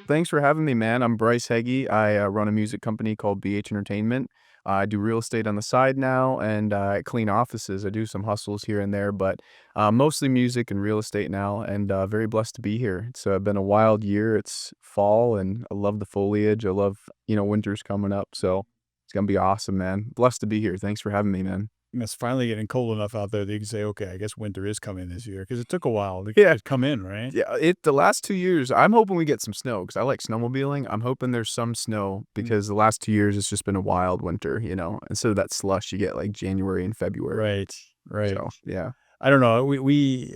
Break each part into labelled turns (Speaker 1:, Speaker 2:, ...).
Speaker 1: Thanks for having me, man. I'm Bryce Hegge. I run a music company called BH Entertainment. I do real estate on the side now, and I clean offices. I do some hustles here and there, but mostly music and real estate now, and very blessed to be here. It's been a wild year. It's fall, and I love the foliage. I love, winter's coming up, so it's gonna be awesome, man. Blessed to be here. Thanks for having me, man.
Speaker 2: And it's finally getting cold enough out there that you can say, okay, I guess winter is coming this year because it took a while to
Speaker 1: Yeah.
Speaker 2: come in, right?
Speaker 1: Yeah, the last 2 years, I'm hoping we get some snow because I like snowmobiling. I'm hoping there's some snow because the last 2 years, it's just been a wild winter, Instead of that slush, you get, like, January and February.
Speaker 2: Right, right.
Speaker 1: So, yeah.
Speaker 2: I don't know.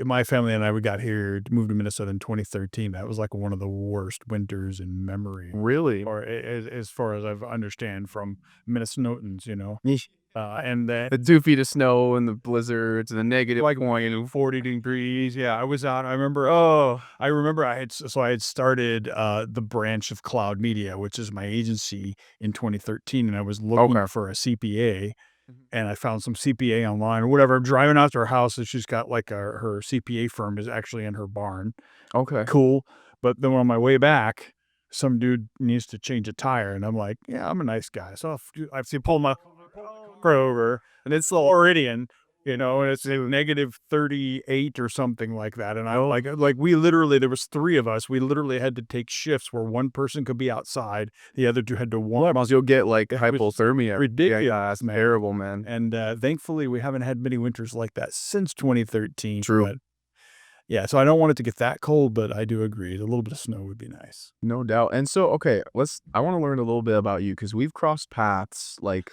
Speaker 2: My family and I, we got here, moved to Minnesota in 2013. That was like one of the worst winters in memory,
Speaker 1: Really?
Speaker 2: or as far as I've understand from Minnesotans,
Speaker 1: Yeesh.
Speaker 2: and then
Speaker 1: The 2 feet of snow and the blizzards and the negative
Speaker 2: like
Speaker 1: 20.
Speaker 2: 40 degrees. Yeah, I was out. I remember I had started the branch of Cloud Media, which is my agency, in 2013, and I was looking
Speaker 1: Okay.
Speaker 2: for a CPA,
Speaker 1: Mhm.
Speaker 2: and I found some CPA online or whatever. I'm driving out to her house, and she's got like her CPA firm is actually in her barn.
Speaker 1: Okay.
Speaker 2: Cool, but then on my way back, some dude needs to change a tire, and I'm like, yeah, I'm a nice guy, so I see pull my car over, and it's the Floridian, and it's a negative 38 or something like that. And I like we literally, there was three of us. We literally had to take shifts where one person could be outside, the other two had to warm.
Speaker 1: Else you'll get, like,
Speaker 2: It was
Speaker 1: hypothermia.
Speaker 2: ridiculous,
Speaker 1: Yeah, that's
Speaker 2: man.
Speaker 1: terrible, man.
Speaker 2: And thankfully, we haven't had many winters like that since 2013.
Speaker 1: True.
Speaker 2: But yeah, so I don't want it to get that cold, but I do agree. A little bit of snow would be nice.
Speaker 1: No doubt. And so, okay, I wanna learn a little bit about you because 'cause we've crossed paths, like,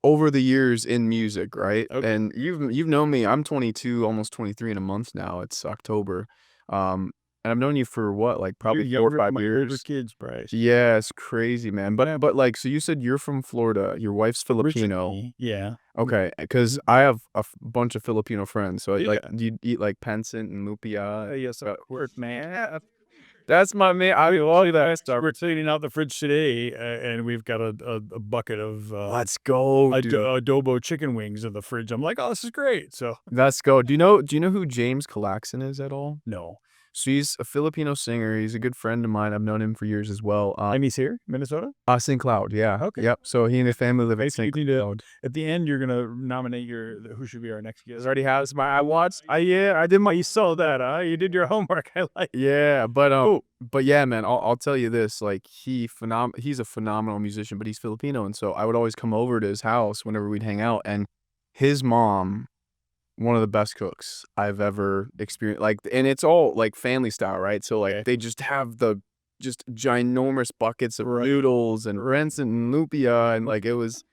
Speaker 1: over the years in music, right?
Speaker 2: Okay.
Speaker 1: And you've known me. I'm 22, almost 23 in a month now. It's October. And I've known you for what, like,
Speaker 2: You're
Speaker 1: probably 4 or
Speaker 2: younger than
Speaker 1: 5
Speaker 2: my younger
Speaker 1: years?
Speaker 2: kids, Bryce.
Speaker 1: Yeah, it's crazy, man. But, like, so you said you're from Florida. Your wife's Filipino.
Speaker 2: Originally, yeah.
Speaker 1: Okay, because I have a bunch of Filipino friends. So, like,
Speaker 2: Yeah.
Speaker 1: do you eat, like, pancit and lumpia?
Speaker 2: Yes, of course, man.
Speaker 1: Yeah. That's my man. I love that stuff.
Speaker 2: We're cleaning out the fridge today, and we've got a bucket of
Speaker 1: Let's go, dude.
Speaker 2: adobo chicken wings in the fridge. I'm like, oh, this is great. So
Speaker 1: Let's go. Do you know who James Calaxon is at all?
Speaker 2: no,
Speaker 1: So he's a Filipino singer. He's a good friend of mine. I've known him for years as well.
Speaker 2: and he's here, Minnesota.
Speaker 1: St. Cloud, yeah.
Speaker 2: Okay.
Speaker 1: Yep. So he and his family live in
Speaker 2: Maybe
Speaker 1: St.
Speaker 2: you need to,
Speaker 1: Cloud.
Speaker 2: at the end, you're gonna nominate who should be our next guest.
Speaker 1: Already has I watched.
Speaker 2: Yeah, I did my. You saw that, huh? You did your homework. I like.
Speaker 1: Yeah, but
Speaker 2: Oh,
Speaker 1: but yeah, man. I'll tell you this. Like he's a phenomenal musician, but he's Filipino, and so I would always come over to his house whenever we'd hang out, and his mom, one of the best cooks I've ever experienced. Like, and it's all like family style, right? So like
Speaker 2: okay.
Speaker 1: they just have the just ginormous buckets of
Speaker 2: Right.
Speaker 1: noodles and rince and lumpia, and like it was.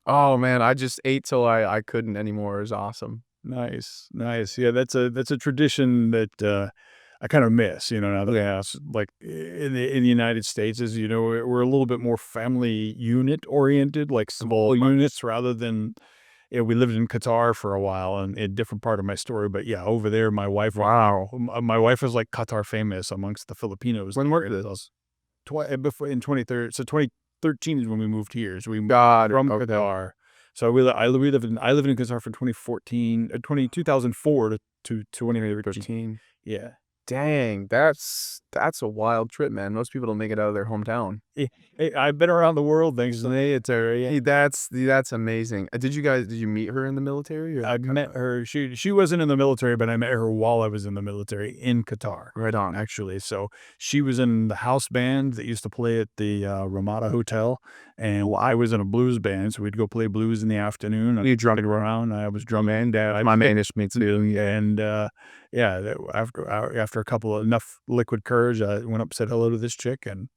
Speaker 1: Oh man, I just ate till I couldn't anymore. It was awesome.
Speaker 2: Nice, nice. Yeah, that's a tradition that I kind of miss. Now that like in the United States, is we're a little bit more family unit oriented, like small units rather than. We lived in Qatar for a while, and a different part of my story. But yeah, over there, my wife.
Speaker 1: Wow.
Speaker 2: My wife was like Qatar famous amongst the Filipinos.
Speaker 1: When were this?
Speaker 2: Before in 2013, so 2013 is when we moved here. So we moved
Speaker 1: God,
Speaker 2: from
Speaker 1: okay.
Speaker 2: Qatar. So I lived in Qatar from 2014, 2004 to 2013.
Speaker 1: 13.
Speaker 2: Yeah.
Speaker 1: Dang, that's a wild trip, man. Most people don't make it out of their hometown.
Speaker 2: I've been around the world, thanks to the military.
Speaker 1: Hey, that's amazing. Did you meet her in the military? Or
Speaker 2: I met her. She wasn't in the military, but I met her while I was in the military in Qatar.
Speaker 1: Right on.
Speaker 2: Actually, so she was in the house band that used to play at the Ramada Hotel, and I was in a blues band. So we'd go play blues in the afternoon.
Speaker 1: You drumming
Speaker 2: around. I was drumming.
Speaker 1: my man is me too.
Speaker 2: And yeah, after enough liquid courage, I went up, said hello to this chick, and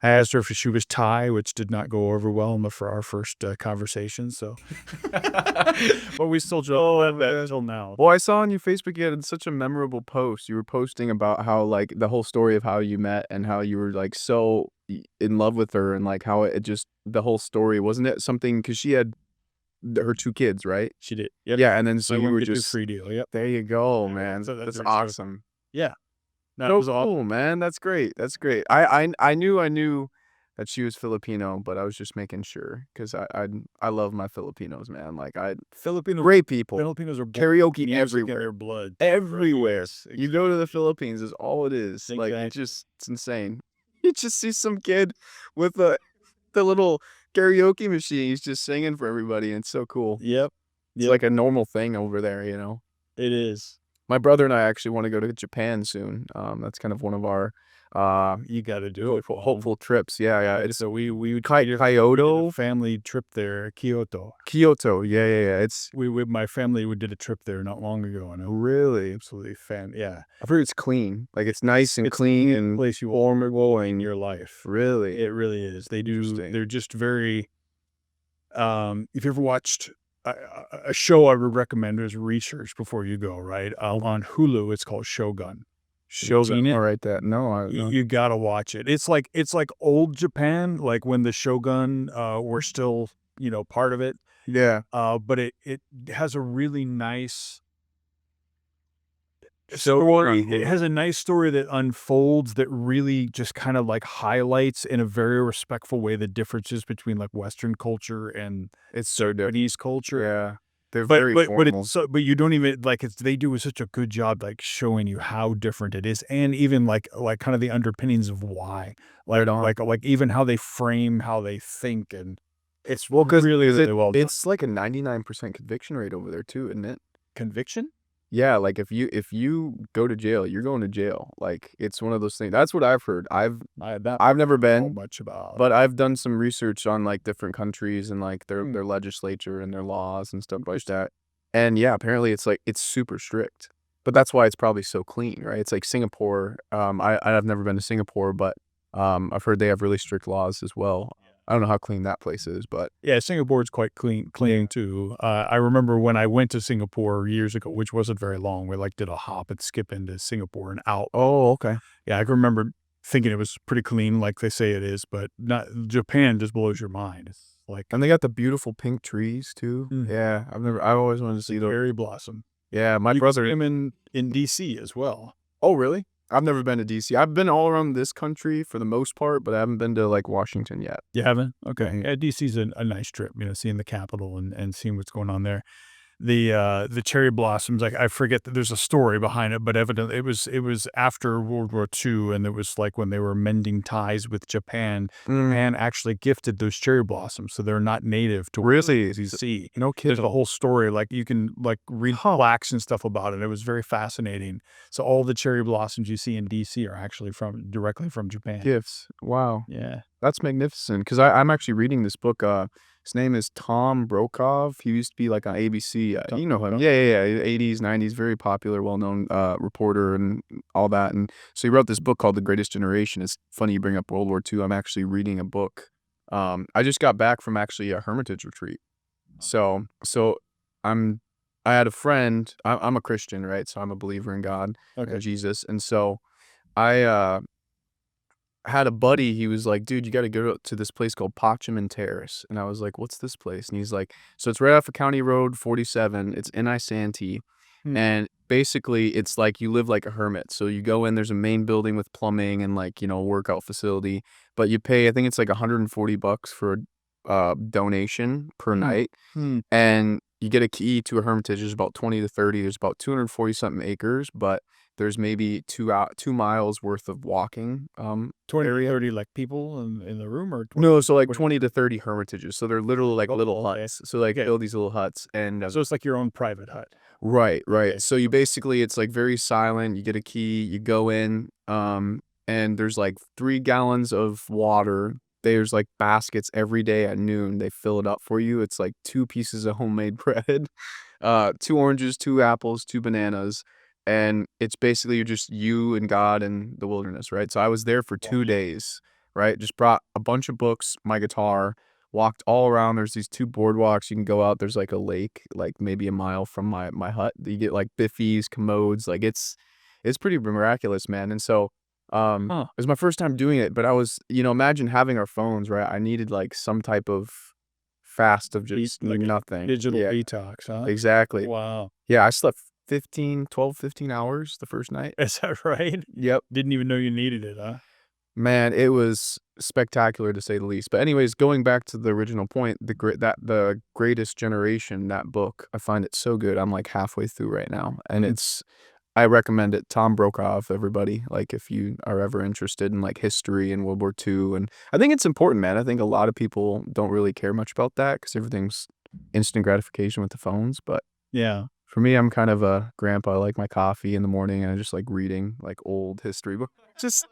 Speaker 2: I asked her if she was Thai, which did not go over well for our first conversation. So, but we still joke until now.
Speaker 1: Well, I saw on your Facebook you had such a memorable post. You were posting about how, like, the whole story of how you met and how you were, like, so in love with her, and like how it just the whole story, wasn't it something because she had her 2 kids, right?
Speaker 2: She did. Yep.
Speaker 1: Yeah, and then so
Speaker 2: My
Speaker 1: you
Speaker 2: one
Speaker 1: were
Speaker 2: get to
Speaker 1: just
Speaker 2: free deal. Yep.
Speaker 1: there you go, man.
Speaker 2: So
Speaker 1: That's
Speaker 2: very
Speaker 1: awesome.
Speaker 2: Yeah. That
Speaker 1: So
Speaker 2: was awesome.
Speaker 1: cool, man. That's great. That's great. I knew that she was Filipino, but I was just making sure because I love my Filipinos, man. Like great people.
Speaker 2: Filipinos are
Speaker 1: Karaoke
Speaker 2: music in
Speaker 1: everywhere.
Speaker 2: their blood.
Speaker 1: Everywhere. You go to the Philippines, is all it is. Like
Speaker 2: Exactly.
Speaker 1: it's insane. You just see some kid with the little karaoke machine. He's just singing for everybody, and it's so cool.
Speaker 2: Yep.
Speaker 1: It's
Speaker 2: Yep.
Speaker 1: like a normal thing over there, you know?
Speaker 2: It is.
Speaker 1: My brother and I actually wanna go to Japan soon. That's kind of one of our,
Speaker 2: You gotta do it,
Speaker 1: hopeful
Speaker 2: man.
Speaker 1: hopeful trips. Yeah, yeah,
Speaker 2: Yeah,
Speaker 1: it's
Speaker 2: so we did a
Speaker 1: Kyoto?
Speaker 2: family trip there, Kyoto.
Speaker 1: Kyoto, yeah, yeah, yeah, it's
Speaker 2: My family, we did a trip there not long ago, and it was
Speaker 1: really
Speaker 2: absolutely yeah.
Speaker 1: I've heard it's clean, like, it's nice and
Speaker 2: It's the
Speaker 1: clean
Speaker 2: cleanest
Speaker 1: and
Speaker 2: place you will
Speaker 1: formidable
Speaker 2: in
Speaker 1: and
Speaker 2: your life.
Speaker 1: really
Speaker 2: It really is.
Speaker 1: interesting.
Speaker 2: They're just very, if you ever watched a show I would recommend is research before you go, right? On Hulu, it's called Shogun. Have you
Speaker 1: Shogun,
Speaker 2: seen it?
Speaker 1: alright, that no, I no.
Speaker 2: You gotta watch it. It's like old Japan, like when the Shogun, were still, part of it.
Speaker 1: Yeah.
Speaker 2: But it has a really nice story.
Speaker 1: Shogun
Speaker 2: It has a nice story that unfolds that really just kind of like highlights in a very respectful way the differences between like Western culture and
Speaker 1: it's so different.
Speaker 2: Japanese culture.
Speaker 1: Yeah. They're
Speaker 2: But
Speaker 1: very
Speaker 2: but it's
Speaker 1: formal.
Speaker 2: so but you don't even like it's they do such a good job like showing you how different it is and even like kind of the underpinnings of why.
Speaker 1: Right on.
Speaker 2: Like even how they frame how they think and it's
Speaker 1: Well, 'cause
Speaker 2: really, really well done.
Speaker 1: it's like a 99% conviction rate over there too, isn't it?
Speaker 2: Conviction?
Speaker 1: Yeah, like, if you go to jail, you're going to jail. Like, it's one of those things that's what I've heard. I've never
Speaker 2: I don't know
Speaker 1: been,
Speaker 2: much about.
Speaker 1: but I've done some research on, like, different countries and, like, their
Speaker 2: Hmm,
Speaker 1: their legislature and their laws and stuff like
Speaker 2: interesting.
Speaker 1: that. And, yeah, apparently, it's, like it's super strict. But that's why it's probably so clean, right? It's like Singapore. I've never been to Singapore, but, I've heard they have really strict laws as well. I don't know how clean that place is, but
Speaker 2: Yeah, Singapore's quite clean too. I remember when I went to Singapore years ago, which wasn't very long. We like did a hop and skip into Singapore and out.
Speaker 1: oh, okay.
Speaker 2: Yeah, I can remember thinking it was pretty clean, like they say it is, but not Japan just blows your mind. It's like
Speaker 1: And they got the beautiful pink trees too.
Speaker 2: mhm,
Speaker 1: Yeah, I've always wanted to
Speaker 2: the
Speaker 1: see those.
Speaker 2: cherry blossom.
Speaker 1: Yeah, my
Speaker 2: You can
Speaker 1: brother
Speaker 2: swim in DC as well.
Speaker 1: oh, really? I've never been to DC. I've been all around this country for the most part, but I haven't been to, like, Washington yet.
Speaker 2: You haven't? Okay.
Speaker 1: Mhm.
Speaker 2: Yeah, DC's a nice trip, seeing the capital and seeing what's going on there. The cherry blossoms, like, I forget that there's a story behind it, but evidently it was after World War II, and it was, like, when they were mending ties with Japan.
Speaker 1: Mm,
Speaker 2: Japan actually gifted those cherry blossoms, so they're not native to
Speaker 1: really?
Speaker 2: DC.
Speaker 1: No
Speaker 2: There's a
Speaker 1: kidding.
Speaker 2: whole story, like, you can, like, read
Speaker 1: Huh.
Speaker 2: plaques and stuff about it. It was very fascinating. So all the cherry blossoms you see in DC are actually directly from Japan.
Speaker 1: Gifts. Wow.
Speaker 2: Yeah.
Speaker 1: That's magnificent. Because I'm actually reading this book, his name is Tom Brokaw. He used to be, like, on ABC, you know him. Yeah, yeah, yeah, 80s, 90s, very popular, well-known, reporter and all that, and so he wrote this book called The Greatest Generation. It's funny you bring up World War II. I'm actually reading a book. I just got back from actually a hermitage retreat. So I'm I had a friend. I'm a Christian, right? So I'm a believer in God
Speaker 2: Okay.
Speaker 1: and Jesus, and so I, had a buddy. He was like, "Dude, you gotta go to this place called Potsdamer Terrace." And I was like, "What's this place?" And he's like, "So it's right off of County Road 47. It's in Isanti,
Speaker 2: Hmm.
Speaker 1: and basically, it's like you live like a hermit. So you go in, there's a main building with plumbing and like, a workout facility, but you pay, I think it's like $140 for a donation per
Speaker 2: Hmm.
Speaker 1: night,
Speaker 2: Hmm.
Speaker 1: and you get a key to a hermitage. There's about 20 to 30. There's about 240 something acres, but there's maybe 2 miles worth of walking
Speaker 2: 20 to
Speaker 1: area.
Speaker 2: 30, like, people in the room or 20
Speaker 1: No, so like
Speaker 2: what
Speaker 1: 20 to 30 hermitages. So they're literally like little
Speaker 2: okay.
Speaker 1: huts. So like
Speaker 2: Okay.
Speaker 1: build these little huts and
Speaker 2: So it's like your own private hut.
Speaker 1: right, right.
Speaker 2: Okay.
Speaker 1: So you basically it's like very silent. You get a key, you go in, and there's like 3 gallons of water. There's like baskets every day at noon. They fill it up for you. It's like 2 pieces of homemade bread, 2 oranges, 2 apples, 2 bananas. And it's basically just you and God and the wilderness, right? So I was there for
Speaker 2: Wow.
Speaker 1: 2 days, right? Just brought a bunch of books, my guitar, walked all around. There's these 2 boardwalks. You can go out. There's like a lake, like maybe a mile from my hut. You get like biffies, commodes. Like it's pretty miraculous, man. And so
Speaker 2: Huh.
Speaker 1: it was my first time doing it, but I was, imagine having our phones, right? I needed like some type of fast of
Speaker 2: Eat
Speaker 1: just
Speaker 2: like a
Speaker 1: nothing.
Speaker 2: digital
Speaker 1: Yeah,
Speaker 2: detox, huh?
Speaker 1: exactly.
Speaker 2: Wow.
Speaker 1: Yeah, I slept 15 hours the first night.
Speaker 2: Is that right?
Speaker 1: Yep.
Speaker 2: Didn't even know you needed it, huh?
Speaker 1: Man, it was spectacular to say the least. But anyways, going back to the original point, the Greatest Generation, that book, I find it so good. I'm like halfway through right now, and
Speaker 2: Hmm.
Speaker 1: I recommend it. Tom Brokaw, everybody. Like, if you are ever interested in like history and World War II, and I think it's important, man. I think a lot of people don't really care much about that because everything's instant gratification with the phones. But
Speaker 2: Yeah.
Speaker 1: for me, I'm kind of a grandpa. I like my coffee in the morning, and I just like reading like old history books. Just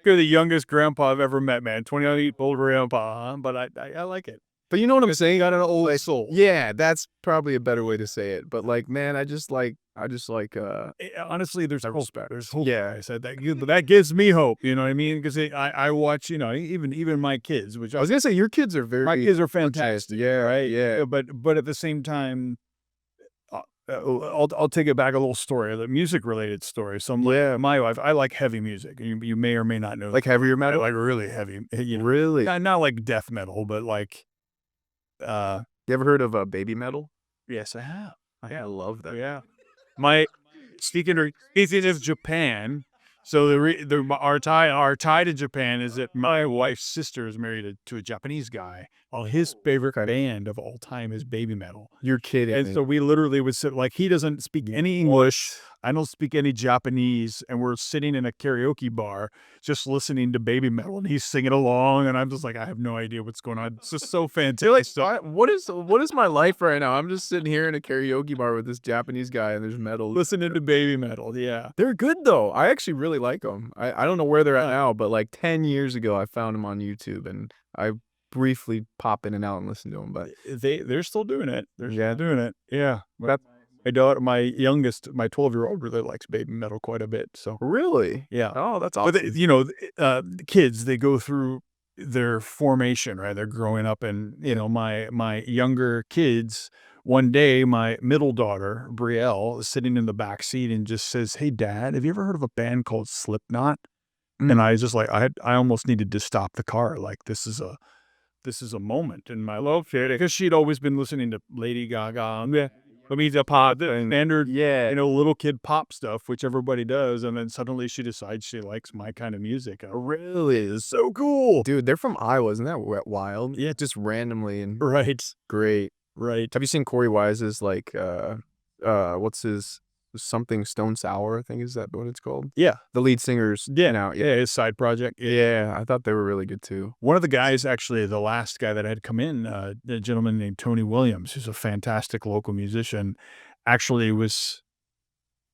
Speaker 2: You're the youngest grandpa I've ever met, man. 28-old grandpa, huh? But I like it.
Speaker 1: But you know what I'm saying?
Speaker 2: Got an old
Speaker 1: Like,
Speaker 2: soul.
Speaker 1: yeah, that's probably a better way to say it. But like, man, I just like
Speaker 2: Honestly, there's
Speaker 1: I
Speaker 2: hope.
Speaker 1: respect.
Speaker 2: There's hope.
Speaker 1: Yeah.
Speaker 2: I said that gives me hope. You know what I mean? Because I watch, even my kids, which
Speaker 1: I was gonna say your kids are
Speaker 2: my
Speaker 1: very
Speaker 2: kids are
Speaker 1: organized.
Speaker 2: fantastic,
Speaker 1: Yeah,
Speaker 2: right?
Speaker 1: yeah.
Speaker 2: But at the same time, I'll take it back a little story, the music related story. So
Speaker 1: Yeah.
Speaker 2: my wife, I like heavy music. You may or may not know,
Speaker 1: Like heavier
Speaker 2: I
Speaker 1: metal?
Speaker 2: like really heavy.
Speaker 1: Really?
Speaker 2: Not like death metal, but like uh,
Speaker 1: You ever heard of baby metal?
Speaker 2: yes, I have.
Speaker 1: I love that.
Speaker 2: Yeah. My speaking of Japan, so our tie to Japan is that my wife's sister is married to a Japanese guy. Well, his favorite band of all time is baby metal.
Speaker 1: You're kidding
Speaker 2: And
Speaker 1: me.
Speaker 2: so we literally would sit like he doesn't speak any English. I don't speak any Japanese, and we're sitting in a karaoke bar just listening to baby metal, and he's singing along, and I'm just like, I have no idea what's going on. It's just so
Speaker 1: You're like,
Speaker 2: fantastic.
Speaker 1: what is my life right now? I'm just sitting here in a karaoke bar with this Japanese guy, and there's metal.
Speaker 2: Listening to baby metal, yeah.
Speaker 1: They're good though. I actually really like them. I don't know where they're at now, but like 10 years ago, I found them on YouTube, and I briefly pop in and out and listen to them. But
Speaker 2: They're still doing it. They're
Speaker 1: yeah,
Speaker 2: still doing it. Yeah.
Speaker 1: that
Speaker 2: My daughter, my youngest, my 12-year-old really likes baby metal quite a bit. So
Speaker 1: really.
Speaker 2: yeah.
Speaker 1: Oh, that's
Speaker 2: But
Speaker 1: awesome.
Speaker 2: the kids, they go through their formation, right? They're growing up, and my younger kids. One day, my middle daughter Brielle is sitting in the back seat and just says, "Hey, Dad, have you ever heard of a band called Slipknot?"
Speaker 1: Mm.
Speaker 2: And I was just like, I almost needed to stop the car. Like this is a moment in my life because she'd always been listening to Lady Gaga, yeah, I mean, the pop, the standard,
Speaker 1: Yeah.
Speaker 2: little kid pop stuff, which everybody does, and then suddenly she decides she likes my kind of music.
Speaker 1: Really?
Speaker 2: It's so cool.
Speaker 1: Dude, they're from Iowa. Isn't that wild?
Speaker 2: Yeah.
Speaker 1: Just randomly and
Speaker 2: Right,
Speaker 1: great.
Speaker 2: right.
Speaker 1: Have you seen Corey Wise's like what's his something Stone Sour, I think is that what it's called?
Speaker 2: Yeah,
Speaker 1: The lead singer's
Speaker 2: yeah,
Speaker 1: now. Yeah.
Speaker 2: yeah. His side project.
Speaker 1: Yeah, I thought they were really good too.
Speaker 2: One of the guys, actually, the last guy that had come in, a gentleman named Tony Williams, who's a fantastic local musician, actually was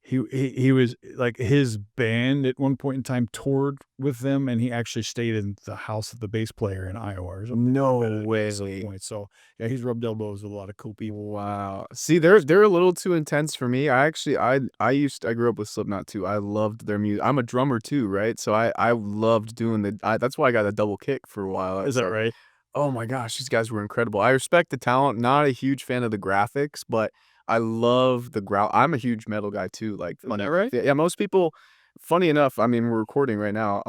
Speaker 2: he was like his band at one point in time toured with them, and he actually stayed in the house of the bass player in Iowa or something
Speaker 1: No
Speaker 2: at some
Speaker 1: way.
Speaker 2: point. So yeah, he's rubbed elbows with a lot of cool people.
Speaker 1: Wow. See, they're a little too intense for me. I actually I grew up with Slipknot too. I loved their music. I'm a drummer too, right? So I loved doing that's why I got a double kick for a while.
Speaker 2: Is
Speaker 1: It's
Speaker 2: that
Speaker 1: like,
Speaker 2: right?
Speaker 1: oh my gosh, these guys were incredible. I respect the talent, not a huge fan of the graphics, but I love the growl. I'm a huge metal guy too. Like,
Speaker 2: Is that right?
Speaker 1: yeah, most people, funny enough, I mean, we're recording right now.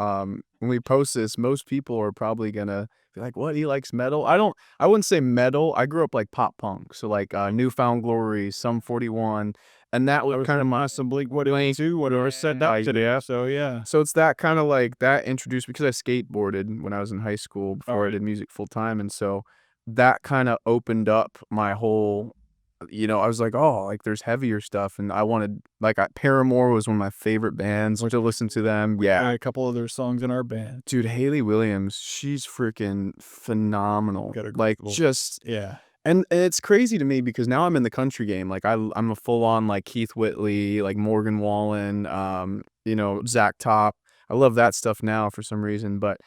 Speaker 1: When we post this, most people are probably gonna be like, what? He likes metal? I wouldn't say metal. I grew up like pop punk. So like Newfound Glory, Sum 41. And that
Speaker 2: I
Speaker 1: was
Speaker 2: was
Speaker 1: kind of
Speaker 2: from
Speaker 1: my
Speaker 2: some Blink-182, whatever said that today. So yeah.
Speaker 1: so it's that kind of like that introduced because I skateboarded when I was in high school before I
Speaker 2: Alright.
Speaker 1: did music full time, and so that kind of opened up my whole, I was like, oh, like there's heavier stuff, and I wanted like Paramore was one of my favorite bands to listen to them. Yeah,
Speaker 2: A couple of their songs in our band.
Speaker 1: dude, Haley Williams, she's freaking phenomenal.
Speaker 2: Got a
Speaker 1: Like
Speaker 2: little
Speaker 1: just
Speaker 2: yeah.
Speaker 1: and it's crazy to me because now I'm in the country game. Like I'm a full on like Keith Whitley, like Morgan Wallen, Zach Top. I love that stuff now for some reason, but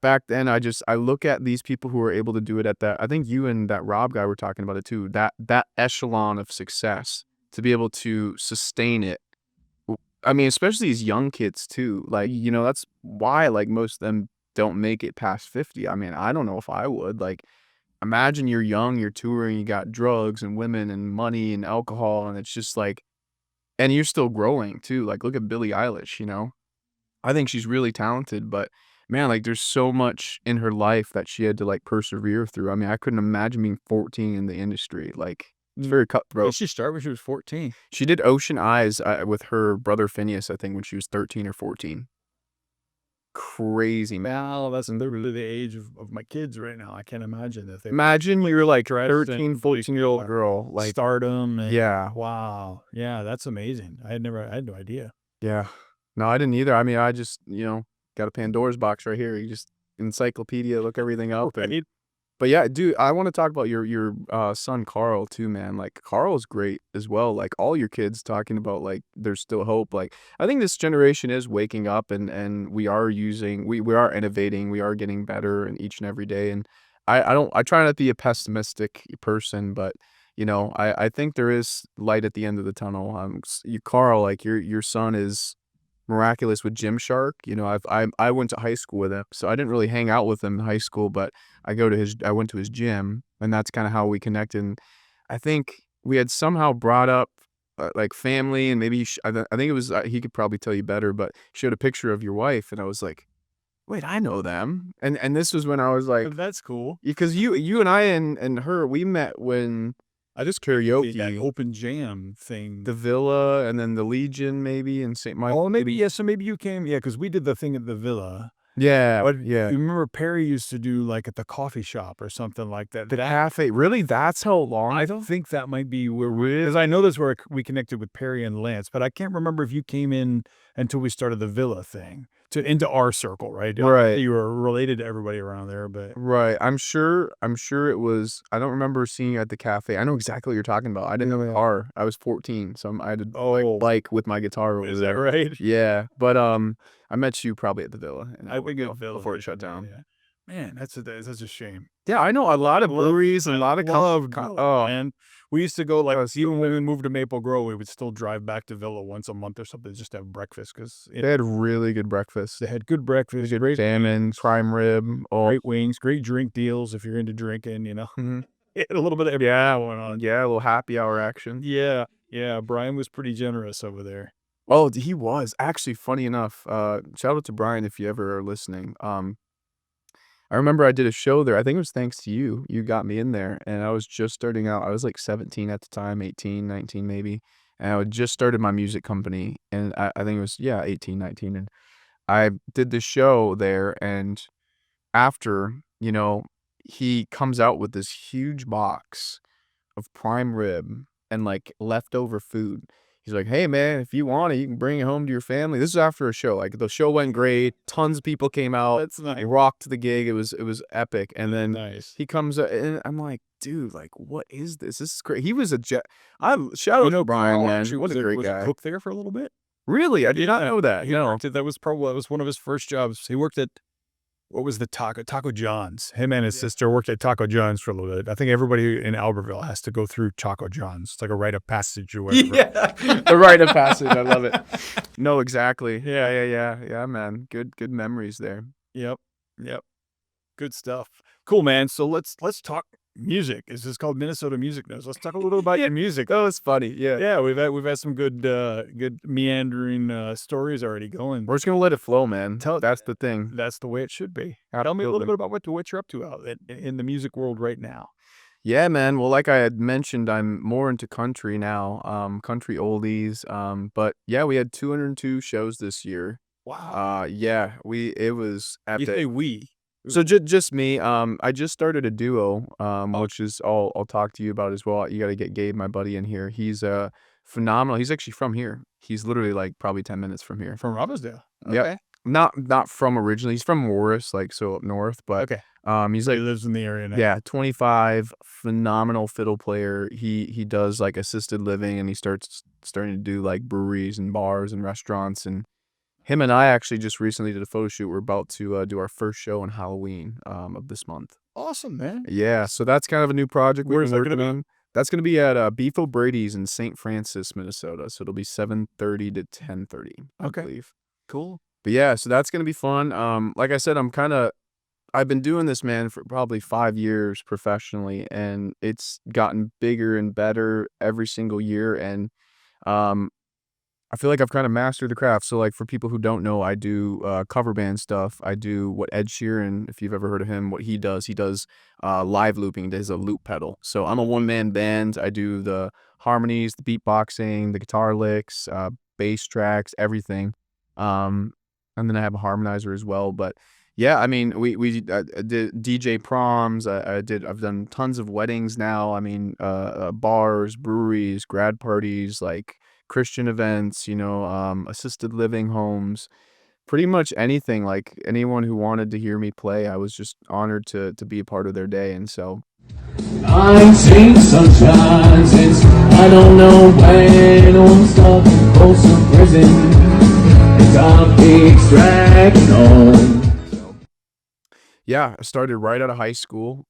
Speaker 1: back then I look at these people who are able to do it at that. I think you and that Rob guy were talking about it too. That echelon of success to be able to sustain it. I mean, especially these young kids too. Like, that's why like most of them don't make it past 50. I mean, I don't know if I would. Like, imagine you're young, you're touring, you got drugs and women and money and alcohol, and it's just like, and you're still growing too. Like, look at Billie Eilish. I think she's really talented, but man, like, there's so much in her life that she had to like persevere through. I mean, I couldn't imagine being 14 in the industry. Like, it's very
Speaker 2: Did
Speaker 1: cutthroat.
Speaker 2: she start when she was 14?
Speaker 1: She did Ocean Eyes with her brother Phineas, I think, when she was 13 or 14. crazy, man.
Speaker 2: Wow, that's literally the age of my kids right now. I can't imagine if they
Speaker 1: Imagine you're like
Speaker 2: dressed and
Speaker 1: 13, 14-year-old girl, like,
Speaker 2: stardom and
Speaker 1: yeah,
Speaker 2: wow. Yeah, that's amazing. I had no idea.
Speaker 1: yeah. No, I didn't either. I mean, I just, got a Pandora's box right here. You just encyclopedia, look everything up. And
Speaker 2: Right?
Speaker 1: but yeah, dude, I want to talk about your son Carl too, man. Like Carl's great as well. Like all your kids talking about like there's still hope. Like I think this generation is waking up, and we are we are innovating, we are getting better in each and every day. And I try not to be a pessimistic person, but I think there is light at the end of the tunnel. You Carl, like your son is miraculous with Gymshark. I went to high school with him, so I didn't really hang out with him in high school, but I went to his gym, and that's kinda how we connected. And I think we had somehow brought up, like, family, and maybe I think it was, he could probably tell you better, but showed a picture of your wife, and I was like, "Wait, I know them." And this was when I was like,
Speaker 2: That's cool.
Speaker 1: because you and I and her, we met when
Speaker 2: I just that
Speaker 1: karaoke,
Speaker 2: open jam thing.
Speaker 1: the Villa, and then the Legion maybe in St. Michael.
Speaker 2: Oh, maybe, yeah, so maybe you came, yeah, because we did the thing at the Villa.
Speaker 1: Yeah,
Speaker 2: But
Speaker 1: yeah.
Speaker 2: you remember Perry used to do, like, at the coffee shop or something like that.
Speaker 1: The cafe, really? That's how long
Speaker 2: I
Speaker 1: ago?
Speaker 2: think that might be where because I know that's where we connected with Perry and Lance, but I can't remember if you came in until we started the Villa thing into our circle, right?
Speaker 1: Right,
Speaker 2: You were related to everybody around there, but
Speaker 1: right. I'm sure it was. I don't remember seeing you at the cafe. I know exactly what you're talking about. I didn't have a car. I was 14, so I had to, like,
Speaker 2: oh,
Speaker 1: bike with my guitar over
Speaker 2: is that
Speaker 1: there.
Speaker 2: right?
Speaker 1: Yeah, but, I met you probably at the Villa in
Speaker 2: I think
Speaker 1: Albertville
Speaker 2: at Villa,
Speaker 1: before it shut
Speaker 2: yeah,
Speaker 1: down.
Speaker 2: yeah. Man, that's such a shame.
Speaker 1: Yeah, I know a lot of breweries and a lot of
Speaker 2: Love
Speaker 1: oh,
Speaker 2: man. We used to go,
Speaker 1: that
Speaker 2: like,
Speaker 1: was so
Speaker 2: even when we moved to Maple Grove, we would still drive back to Villa once a month or something just to have breakfast because
Speaker 1: they had really good breakfast.
Speaker 2: they had good breakfast,
Speaker 1: Good
Speaker 2: great
Speaker 1: salmon, prime rib, oh,
Speaker 2: great wings, great drink deals if you're into drinking, you know?
Speaker 1: mhm.
Speaker 2: A little bit of
Speaker 1: Yeah,
Speaker 2: going on.
Speaker 1: yeah, a little happy hour action.
Speaker 2: Yeah, yeah, Brian was pretty generous over there.
Speaker 1: Oh, he was. Actually, funny enough, shout out to Brian if you ever are listening. I remember I did a show there. I think it was thanks to you. You got me in there, and I was just starting out. I was like 17 at the time, 18, 19 maybe. And I had just started my music company, and I think it was, yeah, 18, 19. And I did the show there, and after, he comes out with this huge box of prime rib and, like, leftover food. He's like, "Hey, man, if you want it, you can bring it home to your family." This is after a show, like, the show went great, tons of people came out,
Speaker 2: That's nice.
Speaker 1: rocked the gig, it was epic, and then
Speaker 2: Nice.
Speaker 1: he comes and I'm like, "Dude, like, what is this? This is great." He was a jet I shout out to Brian,
Speaker 2: Carl
Speaker 1: man,
Speaker 2: actually
Speaker 1: what a great
Speaker 2: was a
Speaker 1: guy.
Speaker 2: cook there for a little bit?
Speaker 1: Really? I did not know that,
Speaker 2: He
Speaker 1: no.
Speaker 2: worked at that was one of his first jobs. He worked at what was the Taco John's. Him and his sister worked at Taco John's for a little bit. I think everybody in Albertville has to go through Taco John's. It's like a rite of passage or whatever.
Speaker 1: Yeah, the rite of passage, I love it. No, exactly. Yeah, man, good memories there.
Speaker 2: Yep. Yep. Good stuff. Cool, man. So let's talk music. This is called Minnesota Music News. Let's talk a little about
Speaker 1: Yeah,
Speaker 2: your music.
Speaker 1: that was funny, yeah.
Speaker 2: Yeah, we've had some good meandering stories already going.
Speaker 1: We're just gonna let it flow, man. That's the thing.
Speaker 2: That's the way it should be. Tell me a little
Speaker 1: Absolutely.
Speaker 2: bit about what you're up to out in the music world right now.
Speaker 1: Yeah, man. Well, like I had mentioned, I'm more into country now, country oldies. But yeah, we had 202 shows this year.
Speaker 2: Wow.
Speaker 1: Yeah, it was
Speaker 2: You say
Speaker 1: epic.
Speaker 2: we.
Speaker 1: So just me. I just started a duo,
Speaker 2: Oh,
Speaker 1: which is I'll talk to you about as well. You got to get Gabe, my buddy, in here. He's phenomenal. He's actually from here. He's literally like probably 10 minutes from here.
Speaker 2: from Robbinsdale.
Speaker 1: Yep.
Speaker 2: Okay.
Speaker 1: Not from originally. He's from Morris, like so up north. But
Speaker 2: Okay.
Speaker 1: he's
Speaker 2: So he
Speaker 1: like,
Speaker 2: lives in the area now.
Speaker 1: yeah, 25, phenomenal fiddle player. He does like assisted living, and he starting to do like breweries and bars and restaurants. And him and I actually just recently did a photo shoot. We're about to do our first show on Halloween of this month.
Speaker 2: Awesome, man.
Speaker 1: Yeah, so that's kind of a new project we've
Speaker 2: Where's
Speaker 1: been
Speaker 2: that gonna
Speaker 1: working
Speaker 2: be?
Speaker 1: on. That's gonna be at Beef O'Brady's in St. Francis, Minnesota. So it'll be 7:30 to 10:30, I
Speaker 2: Okay.
Speaker 1: believe.
Speaker 2: Cool.
Speaker 1: But yeah, so that's gonna be fun. Like I said, I've been doing this, man, for probably 5 years professionally, and it's gotten bigger and better every single year. And um, I feel like I've kind of mastered the craft. So, like, for people who don't know, I do cover band stuff. I do what Ed Sheeran, if you've ever heard of him, what he does live looping. He does a loop pedal. So I'm a one-man band. I do the harmonies, the beatboxing, the guitar licks, bass tracks, everything. Um, and then I have a harmonizer as well. But yeah, I mean, we did DJ proms. I've done tons of weddings now. I mean, bars, breweries, grad parties, like Christian events. Assisted living homes. Pretty much anything. Like anyone who wanted to hear me play, I was just honored to be a part of their day. And so,
Speaker 3: I've seen sunshine since I don't know when. I'm stuck in Folsom Prison. It's a big extraction home.
Speaker 1: yeah, I started right out of high school.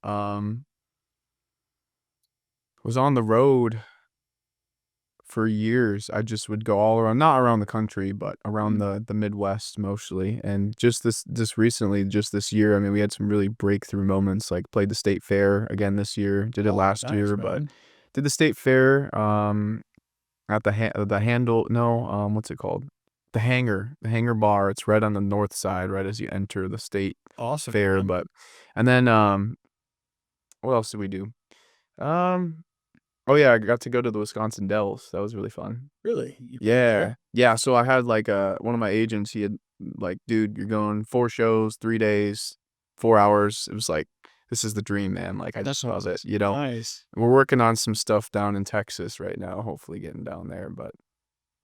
Speaker 1: Was on the road for years. I just would go all around, not around the country, but around the Midwest mostly. And just this recently, just this year, I mean, we had some really breakthrough moments. Like played the state fair again this year. Did it
Speaker 2: Oh,
Speaker 1: last
Speaker 2: nice,
Speaker 1: year, but
Speaker 2: man.
Speaker 1: did the state fair at the handle. No, what's it called? The hangar bar. It's right on the north side, right as you enter the state
Speaker 2: Awesome,
Speaker 1: fair.
Speaker 2: man.
Speaker 1: But and then what else did we do? Um, oh yeah, I got to go to the Wisconsin Dells. That was really fun.
Speaker 2: Really? You played there?
Speaker 1: Yeah. Yeah, so I had, like, one of my agents, he had, like, "Dude, you're going 4 shows, 3 days, 4 hours." It was like, "This is the dream, man." Like, I
Speaker 2: That's
Speaker 1: just love it, you know?
Speaker 2: nice.
Speaker 1: We're working on some stuff down in Texas right now, hopefully getting down there, but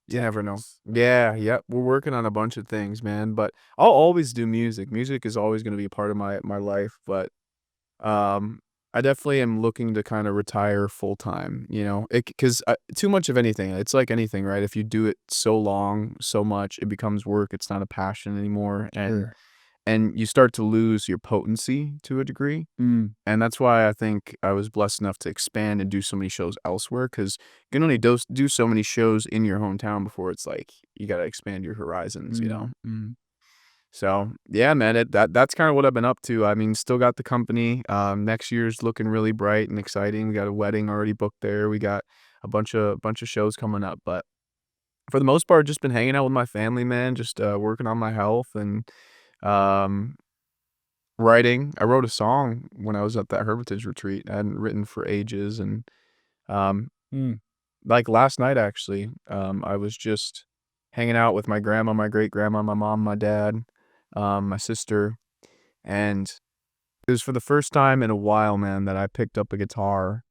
Speaker 1: you never know.
Speaker 2: Texas.
Speaker 1: Yeah, yep, we're working on a bunch of things, man, but I'll always do music. Music is always gonna be a part of my life, but um, I definitely am looking to kinda retire full time, because too much of anything, it's like anything, right? If you do it so long, so much, it becomes work, it's not a passion anymore, and
Speaker 2: Sure.
Speaker 1: and you start to lose your potency to a degree,
Speaker 2: Mm,
Speaker 1: and that's why I think I was blessed enough to expand and do so many shows elsewhere. Because you can only do so many shows in your hometown before it's like, you gotta expand your horizons.
Speaker 2: mm, mm,
Speaker 1: So, yeah, man, that's kinda what I've been up to. I mean, still got the company. Next year's looking really bright and exciting. We got a wedding already booked there. We got a bunch of shows coming up, but for the most part, just been hanging out with my family, man, just, working on my health and, um, writing. I wrote a song when I was at that Hermitage retreat. I hadn't written for ages, and, um,
Speaker 2: mm,
Speaker 1: like, last night, actually, I was just hanging out with my grandma, my great-grandma, my mom, my dad, my sister, and it was for the first time in a while, man, that I picked up a guitar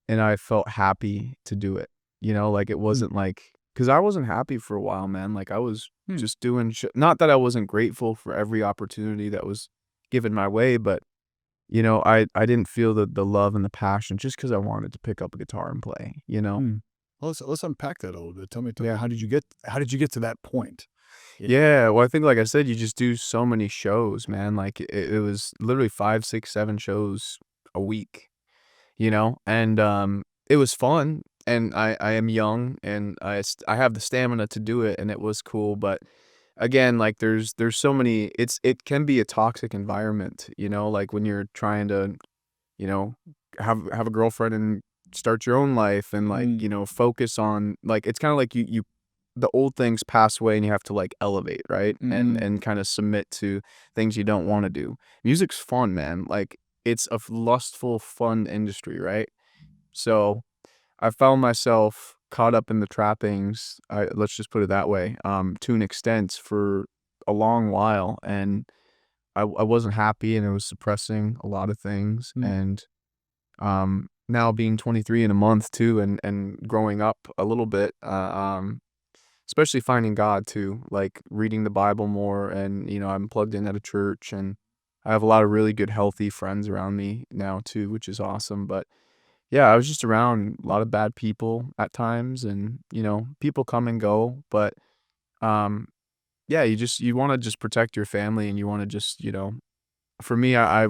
Speaker 1: and I felt happy to do it. Like it
Speaker 2: mm,
Speaker 1: wasn't like, cause I wasn't happy for a while, man. Like I was
Speaker 2: mm,
Speaker 1: just doing not that I wasn't grateful for every opportunity that was given my way, but I didn't feel the love and the passion just cause I wanted to pick up a guitar and play.
Speaker 2: mm. Well, let's unpack that a little bit. Tell me,
Speaker 1: Yeah.
Speaker 2: how did you get to that point? Yeah.
Speaker 1: Yeah, well, I think, like I said, you just do so many shows, man. Like it was literally 5, 6, 7 shows a week. And it was fun, and I am young, and I have the stamina to do it, and it was cool. But again, like there's so many, it can be a toxic environment, like when you're trying to, you know have a girlfriend and start your own life, and like,
Speaker 2: Mm,
Speaker 1: focus on, like, it's kind of like you the old things pass away and you have to like elevate, right? and
Speaker 2: mhm,
Speaker 1: and kind of submit to things you don't want to do. Music's fun, man. Like it's a lustful, fun industry, right? So I found myself caught up in the trappings, let's just put it that way, to an extent for a long while, and I wasn't happy, and it was suppressing a lot of things.
Speaker 2: mm,
Speaker 1: And now being 23 in a month too, and growing up a little bit, especially finding God too, like reading the Bible more, and I'm plugged in at a church, and I have a lot of really good healthy friends around me now too, which is awesome. But yeah, I was just around a lot of bad people at times, and people come and go, but um yeah, you want to just protect your family, and you want to just, for me, I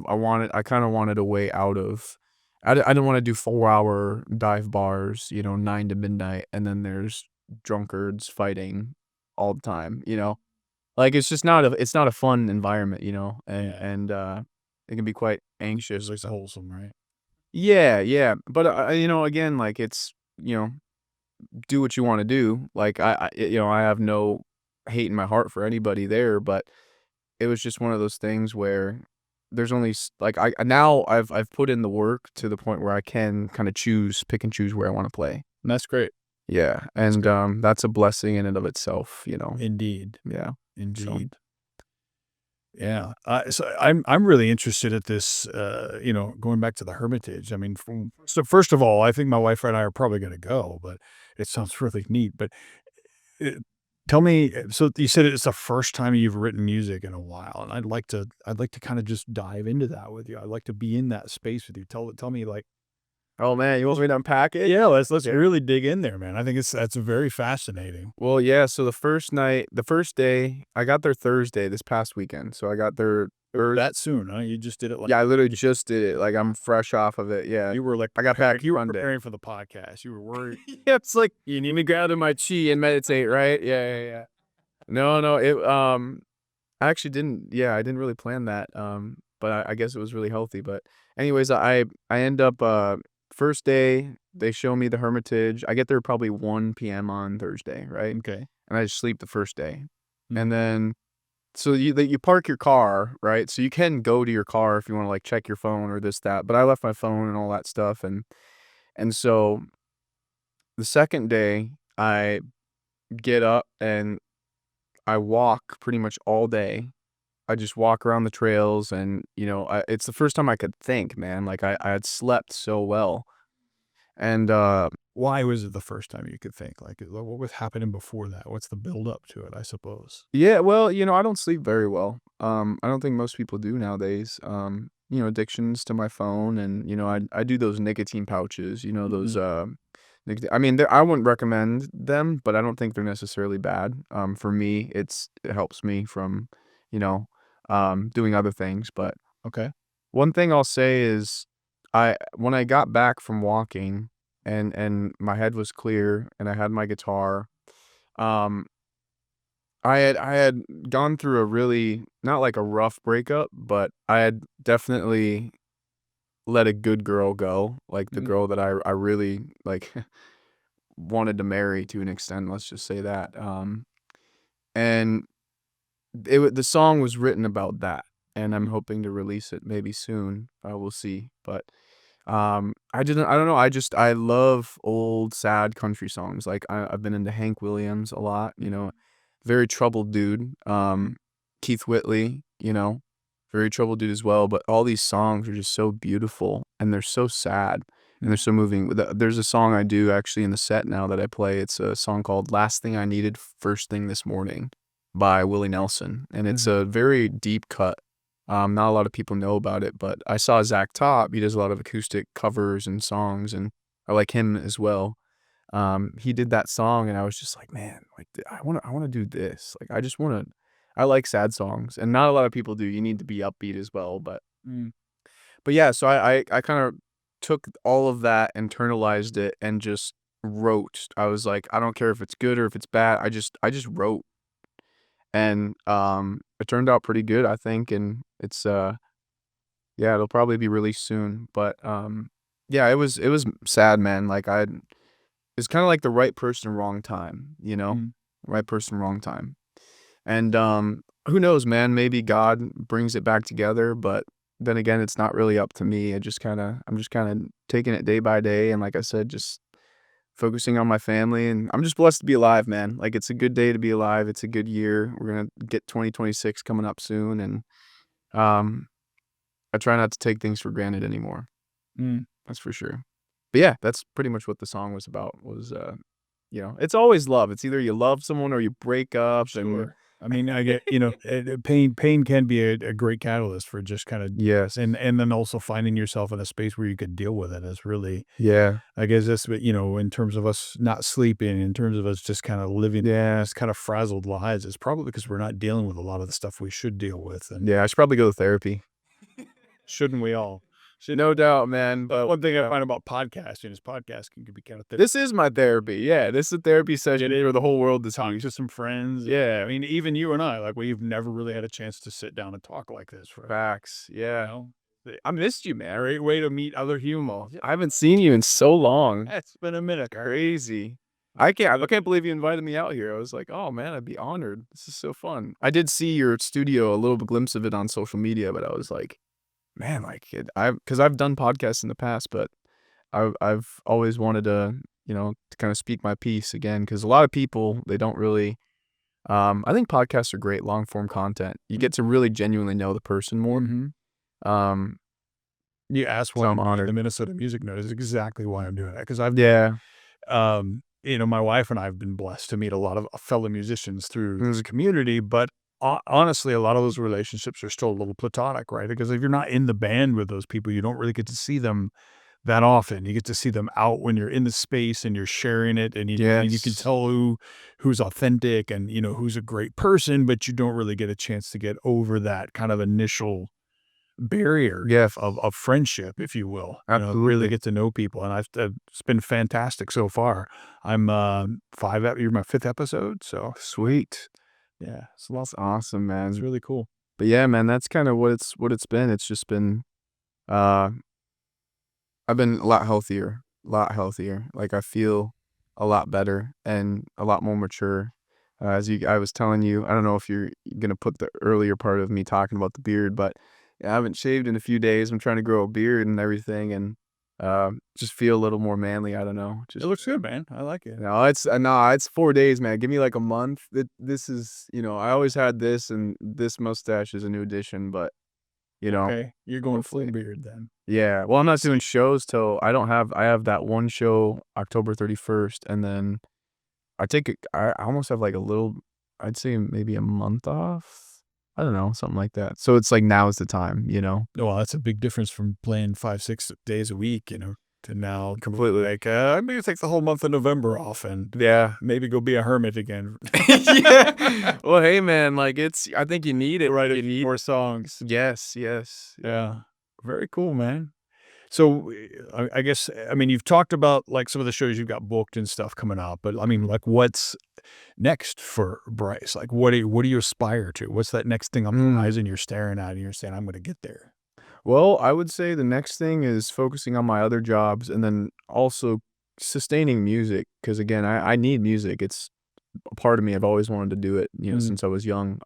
Speaker 1: kind of wanted a way out of. I didn't want to do 4-hour dive bars, 9 to midnight, and then there's drunkards fighting all the time. Like it's not a fun environment, and
Speaker 2: yeah.
Speaker 1: it can be quite
Speaker 2: It's
Speaker 1: anxious.
Speaker 2: like wholesome, right?
Speaker 1: Yeah, yeah, but again, like it's, do what you want to do. Like I have no hate in my heart for anybody there, but it was just one of those things where there's only like now I've put in the work to the point where I can kind of pick and choose where I want to play.
Speaker 2: And that's great.
Speaker 1: Yeah, and that's a blessing in and of itself, you know.
Speaker 2: Indeed.
Speaker 1: Yeah.
Speaker 2: Indeed. Yeah. So I'm really interested at this, going back to the Hermitage. I mean, so first of all, I think my wife and I are probably going to go, but it sounds really neat. But uh, tell me, so you said it's the first time you've written music in a while, and I'd like to kind of just dive into that with you. I'd like to be in that space with you. Tell me, like,
Speaker 1: Oh, man, you want me to unpack it?
Speaker 2: yeah, let's
Speaker 1: Yeah.
Speaker 2: really dig in there, man. I think that's very fascinating.
Speaker 1: Well, yeah, so the first day, I got there Thursday this past weekend, so I got there
Speaker 2: That soon, huh? You just did it like
Speaker 1: Yeah, I literally just did it, like, I'm fresh off of it, yeah.
Speaker 2: you were like
Speaker 1: I got back
Speaker 2: you were
Speaker 1: Sunday.
Speaker 2: preparing for the podcast. You were worried.
Speaker 1: Yeah, it's like, you need me to gather my chi and meditate, right? Yeah. No, I actually didn't I didn't really plan that, but I guess it was really healthy, but anyways, I end up, first day, they show me the Hermitage. I get there probably 1 p.m. on Thursday, right?
Speaker 2: Okay.
Speaker 1: And I just sleep the first day.
Speaker 2: Mhm.
Speaker 1: And then so you park your car, right? So you can go to your car if you wanna, like, check your phone or this, that, but I left my phone and all that stuff, and so the second day, I get up and I walk pretty much all day. I just walk around the trails and, it's the first time I could think, man, like, I had slept so well, and,
Speaker 2: Why was it the first time you could think? Like, what was happening before that? What's the build up to it, I suppose?
Speaker 1: yeah, well, I don't sleep very well. I don't think most people do nowadays. Addictions to my phone and, I do those nicotine pouches, those, I mean, I wouldn't recommend them, but I don't think they're necessarily bad. For me, it helps me from, you know, doing other things, but
Speaker 2: Okay.
Speaker 1: one thing I'll say is when I got back from walking and my head was clear and I had my guitar, um, I had gone through a really not like a rough breakup, but I had definitely let a good girl go, like the
Speaker 2: Mhm.
Speaker 1: girl that I really like wanted to marry to an extent, let's just say that. And the song was written about that, and I'm hoping to release it maybe soon. We'll see, but I don't know. I love old sad country songs. Like I've been into Hank Williams a lot. Very troubled dude. Keith Whitley. Very troubled dude as well. But all these songs are just so beautiful, and they're so sad, and they're so moving. There's a song I do actually in the set now that I play. It's a song called "Last Thing I Needed, First Thing This Morning" by Willie Nelson, and it's a very deep cut. Not a lot of people know about it, but I saw Zach Top. He does a lot of acoustic covers and songs, and I like him as well. He did that song, and I was just like, man, like I wanna do this. Like I just wanna. I like sad songs, and not a lot of people do. You need to be upbeat as well,
Speaker 2: Mm.
Speaker 1: but yeah. So I kind of took all of that, internalized it, and just wrote. I was like, I don't care if it's good or if it's bad. I just wrote, and it turned out pretty good, I think, and it's yeah, it'll probably be released soon, but yeah, it was sad, man. Like it's kind of like the right person, wrong time,
Speaker 2: Mm.
Speaker 1: right person, wrong time, and who knows, man? Maybe God brings it back together, but then again, it's not really up to me. I'm just kind of taking it day by day, and like I said, just focusing on my family, and I'm just blessed to be alive, man. Like it's a good day to be alive. It's a good year. We're gonna get 2026 coming up soon, and um, I try not to take things for granted anymore.
Speaker 2: Mm.
Speaker 1: That's for sure. But yeah, that's pretty much what the song was about. It's always love. It's either you love someone or you break up, and
Speaker 2: Sure. I mean, I get, pain can be a great catalyst for just kind of,
Speaker 1: yes,
Speaker 2: and then also finding yourself in a space where you could deal with it is really,
Speaker 1: yeah,
Speaker 2: I guess that's what, in terms of us not sleeping, in terms of us just kind of living,
Speaker 1: yeah,
Speaker 2: just kind of frazzled lives, it's probably because we're not dealing with a lot of the stuff we should deal with. And
Speaker 1: yeah. I should probably go to therapy.
Speaker 2: shouldn't we all?
Speaker 1: No doubt, man. But
Speaker 2: One thing I find about podcasting is podcasting can be kind of
Speaker 1: this is my therapy. Yeah, this is a therapy session for the whole world to
Speaker 2: talking
Speaker 1: see.
Speaker 2: to some friends.
Speaker 1: Yeah,
Speaker 2: I mean, even you and I, like, we've never really had a chance to sit down and talk like this, right?
Speaker 1: facts. Yeah.
Speaker 2: You know?
Speaker 1: I missed you, man.
Speaker 2: Great way to meet other humans.
Speaker 1: I haven't seen you in so long.
Speaker 2: It's been a minute.
Speaker 1: Crazy. I can't believe you invited me out here. I was like, oh man, I'd be honored. This is so fun. I did see your studio, a little glimpse of it on social media, but I was like, man, like because I've done podcasts in the past, but I've always wanted to to kind of speak my piece again, because a lot of people, they don't really, I think podcasts are great long form content. You get to really genuinely know the person more.
Speaker 2: Mm-hmm.
Speaker 1: Um,
Speaker 2: You asked
Speaker 1: so
Speaker 2: why
Speaker 1: I'm
Speaker 2: I'm doing
Speaker 1: honored.
Speaker 2: the Minnesota Music Note is exactly why I'm doing it, because
Speaker 1: Yeah.
Speaker 2: my wife and I have been blessed to meet a lot of fellow musicians through this
Speaker 1: Mm,
Speaker 2: community, but honestly, a lot of those relationships are still a little platonic, right? Because if you're not in the band with those people, you don't really get to see them that often. You get to see them out when you're in the space and you're sharing it, and you can
Speaker 1: yes.
Speaker 2: tell who's authentic and who's a great person, but you don't really get a chance to get over that kind of initial barrier
Speaker 1: Yes.
Speaker 2: of friendship, if you will, really
Speaker 1: Absolutely.
Speaker 2: get to know people. And it's been fantastic so far. I'm you're my fifth episode. So
Speaker 1: Sweet.
Speaker 2: yeah,
Speaker 1: That's awesome,
Speaker 2: it's
Speaker 1: man.
Speaker 2: really cool.
Speaker 1: But yeah, man, that's kind of what it's been. It's just been, uh, I've been a lot healthier, Like I feel a lot better and a lot more mature. I was telling you, I don't know if you're gonna put the earlier part of me talking about the beard, but yeah, I haven't shaved in a few days. I'm trying to grow a beard and everything, and just feel a little more manly. I don't know,
Speaker 2: It
Speaker 1: just
Speaker 2: looks good, man. I like it.
Speaker 1: no, it's 4 days, man. Give me like a month. This is, I always had this, and this mustache is a new addition, but you know,
Speaker 2: Okay, you're going full
Speaker 1: hopefully.
Speaker 2: beard then.
Speaker 1: Yeah, well, I'm not doing shows till I have that one show October 31st, and then I almost have, like, a little, I'd say maybe a month off? I don't know, something like that. So it's like now is the time, you know?
Speaker 2: Well, that's a big difference from playing 5, 6 days a week, to now
Speaker 1: Completely.
Speaker 2: like I'm gonna take the whole month of November off and
Speaker 1: Yeah.
Speaker 2: maybe go be a hermit again.
Speaker 1: Yeah. Well, hey, man, like, I think you need it.
Speaker 2: Write a
Speaker 1: You
Speaker 2: few
Speaker 1: need
Speaker 2: more songs.
Speaker 1: Yes, yes.
Speaker 2: Yeah. Very cool, man. So, I guess, I mean, you've talked about, like, some of the shows you've got booked and stuff coming up, but, I mean, like, what's next for Bryce? Like, what do you aspire to? What's that next thing on the
Speaker 1: Mm.
Speaker 2: horizon you're staring at and you're saying, "I'm gonna get there"?
Speaker 1: Well, I would say the next thing is focusing on my other jobs and then also sustaining music, because again, I need music. It's a part of me. I've always wanted to do it,
Speaker 2: Mhm,
Speaker 1: since I was young.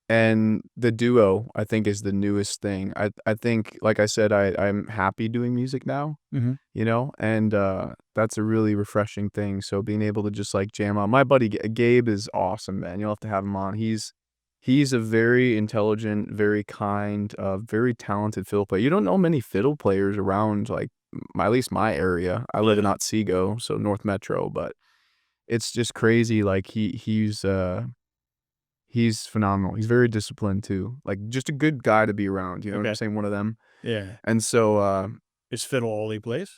Speaker 1: And the duo, I think, is the newest thing. I think, like I said, I'm happy doing music now,
Speaker 2: mhm.
Speaker 1: and that's a really refreshing thing. So being able to just like jam on. My buddy Gabe is awesome, man. You'll have to have him on. He's a very intelligent, very kind, very talented fiddle player. You don't know many fiddle players around, like at least my area. I live in
Speaker 2: Yeah.
Speaker 1: Otsego, so North Metro, but it's just crazy. Like he's phenomenal. He's very disciplined too. Like, just a good guy to be around, you know what I'm
Speaker 2: Okay.
Speaker 1: saying? One of them.
Speaker 2: Yeah.
Speaker 1: And so,
Speaker 2: Is fiddle all he plays?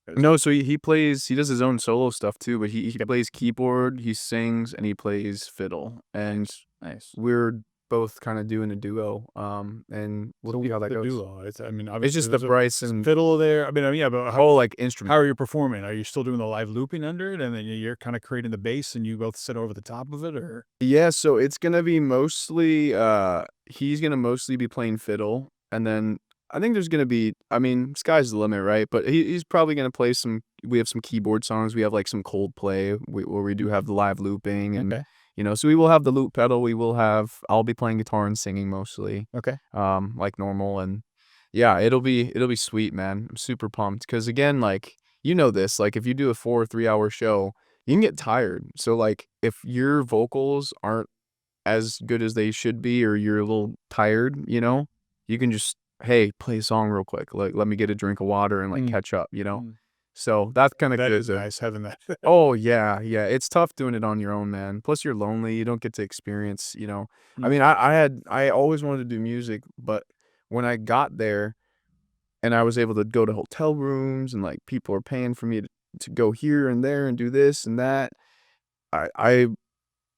Speaker 1: no, so he does his own solo stuff too, but he plays keyboard, he sings, and he plays fiddle. And
Speaker 2: Nice, nice.
Speaker 1: we're both kinda doing a duo, and we'll
Speaker 2: So
Speaker 1: see
Speaker 2: what's
Speaker 1: how that
Speaker 2: the
Speaker 1: goes.
Speaker 2: duo? I mean,
Speaker 1: It's
Speaker 2: obviously,
Speaker 1: just the
Speaker 2: there's a
Speaker 1: Bryce and
Speaker 2: fiddle there. Yeah, but
Speaker 1: whole, like,
Speaker 2: how
Speaker 1: instrument.
Speaker 2: are you performing? Are you still doing the live looping under it, and then you're kinda creating the bass and you both sit over the top of it, or
Speaker 1: Yeah, so it's gonna be mostly, he's gonna mostly be playing fiddle, and then I think there's gonna be, I mean, sky's the limit, right? But he's probably gonna play we have some keyboard songs, we have, like, some Coldplay, where we do have the live looping and,
Speaker 2: Okay,
Speaker 1: so we will have the loop pedal, I'll be playing guitar and singing mostly,
Speaker 2: okay.
Speaker 1: like normal, and yeah, it'll be sweet, man. I'm super pumped, 'cause again, like, this, like, if you do a 4 or 3-hour show, you can get tired. So, like, if your vocals aren't as good as they should be, or you're a little tired, you can just, "Hey, play a song real quick. Like, let me get a drink of water and, like,
Speaker 2: Mm,
Speaker 1: catch up?"
Speaker 2: mm.
Speaker 1: So, that's kinda
Speaker 2: That
Speaker 1: good
Speaker 2: is
Speaker 1: to
Speaker 2: nice having that.
Speaker 1: Oh, yeah, yeah, it's tough doing it on your own, man. Plus, you're lonely, you don't get to experience. I
Speaker 2: Mm,
Speaker 1: mean, I always wanted to do music, but when I got there and I was able to go to hotel rooms and, like, people are paying for me to go here and there and do this and that, I I